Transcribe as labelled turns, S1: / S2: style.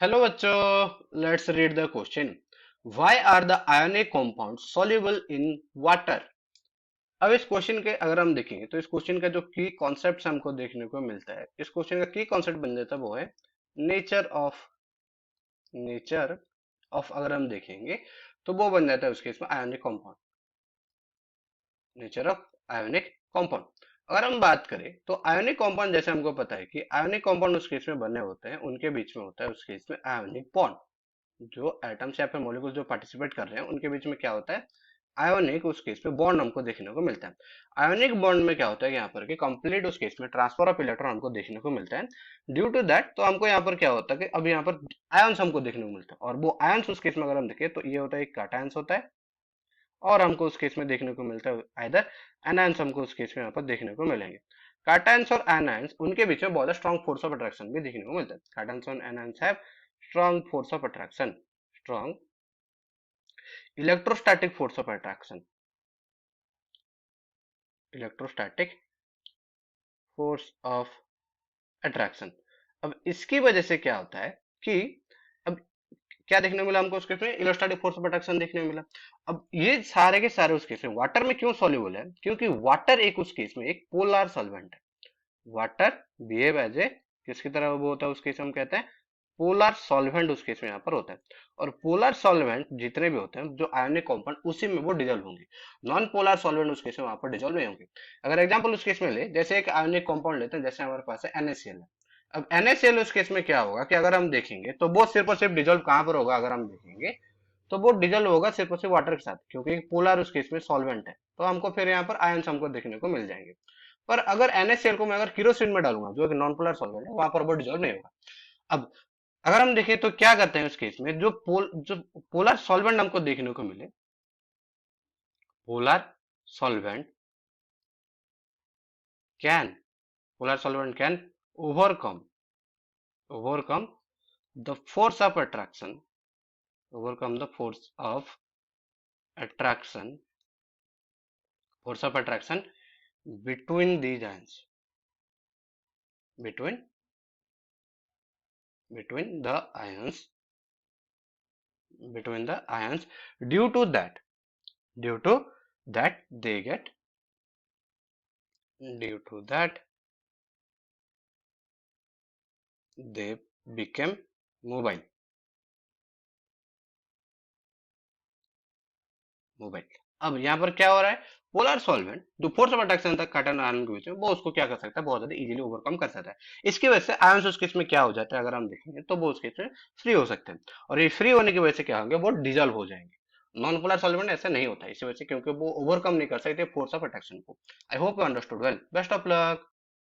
S1: Hello बच्चों, let's read the question. Why are the ionic compound soluble in water. अब इस question के अगर हम देखेंगे तो इस क्वेश्चन का जो की कॉन्सेप्ट हमको देखने को मिलता है, इस क्वेश्चन का की कॉन्सेप्ट बन जाता है वो है नेचर ऑफ अगर हम देखेंगे तो वो बन जाता है उसके इसमें ionic compound. Nature of ionic compound अगर हम बात करें तो आयोनिक कंपाउंड जैसे हमको पता है कि आयोनिक कंपाउंड उस केस में बने होते हैं, उनके बीच में होता है उस केस में आयोनिक बॉन्ड। जो एटम्स या फिर मॉलिक्यूल जो पार्टिसिपेट कर रहे हैं उनके बीच में क्या होता है, आयोनिक उस केस में बॉन्ड हमको देखने को मिलता है। आयोनिक बॉन्ड में क्या होता है यहाँ पर कि कंप्लीट उस केस में ट्रांसफर ऑफ इलेक्ट्रॉन हमको देखने को मिलता है। ड्यू टू दैट तो हमको यहाँ पर क्या होता है कि अब यहाँ पर आयंस हमको देखने को मिलता है, और वो आयंस उस केस में अगर हम देखें तो ये होता है एक काटायंस होता है, और हमको उस केस में देखने को मिलता है आइदर एनायंस हमको उस केस में यहाँ पर देखने को मिलेंगे। काटायंस और एनायंस उनके बीच में बहुत स्ट्रॉन्ग फोर्स ऑफ अट्रैक्शन भी देखने को मिलता है। काटायंस और anions have strong force of attraction, strong electrostatic force of attraction, electrostatic force of attraction. अब इसकी वजह से क्या होता है कि अब क्या देखने को मिला हमको उस केस में, इलेक्ट्रोस्टैटिक फोर्स ऑफ अट्रैक्शन देखने को मिला। अब ये सारे के सारे उस केस में वाटर में क्यों सॉल्युबल है, क्योंकि वाटर एक उस केस में एक पोलर सॉल्वेंट है। वाटर बिहेव एज ए किसकी तरह वो होता है उस केस में हम कहते हैं पोलर सॉल्वेंट उस केस में यहाँ पर होता है। और पोलर सॉल्वेंट जितने भी होते हैं जो आयोनिक कंपाउंड उसी में वो डिजोल्व होंगे। नॉन पोलर सॉल्वेंट उस केस में वहां पर डिजोल्व नहीं होंगे। अगर एग्जांपल उस केस में ले, जैसे एक आयोनिक कंपाउंड लेते हैं, जैसे हमारे पास है NaCl है। अब NaCl उस केस में क्या होगा कि अगर हम देखेंगे तो वो सिर्फ और सिर्फ डिजोल्व कहां पर होगा, अगर हम देखेंगे तो वो डिजोल्व होगा सिर्फ और सिर्फ वाटर के साथ, क्योंकि पोलर उस केस में सॉल्वेंट है। तो हमको फिर यहाँ पर आयंस हमको देखने को मिल जाएंगे। पर अगर NaCl को मैं अगर केरोसिन में डालूंगा जो एक नॉन पोलर सॉल्वेंट है, वहां पर वो डिजोल्व नहीं होगा। अब अगर हम देखें तो क्या करते हैं उस केस में, जो पोलर सॉल्वेंट हमको देखने को मिले, polar solvent can polar solvent can overcome overcome the force of attraction, overcome the attraction force of attraction between these ions, between between the ions between the ions due to that due to that they get due to that they became mobile mobile. अब यहाँ पर क्या हो रहा है, polar solvent जो force of attraction था cotton ion के बीच में, वो उसको क्या कर सकता है, बहुत ज्यादा इजीली ओवरकम कर सकता है। इसकी वजह से आयंस उस केस में क्या हो जाता है, अगर हम देखेंगे तो वो उस केस में फ्री हो सकते हैं, और ये फ्री होने की वजह से क्या होंगे, वो डिजोल्व हो जाएंगे। नॉन पोलर सॉल्वेंट ऐसा नहीं होता इसी वजह से, क्योंकि वो ओवरकम नहीं कर सकते फोर्स ऑफ अट्रैक्शन को। I hope you understood well, best of luck.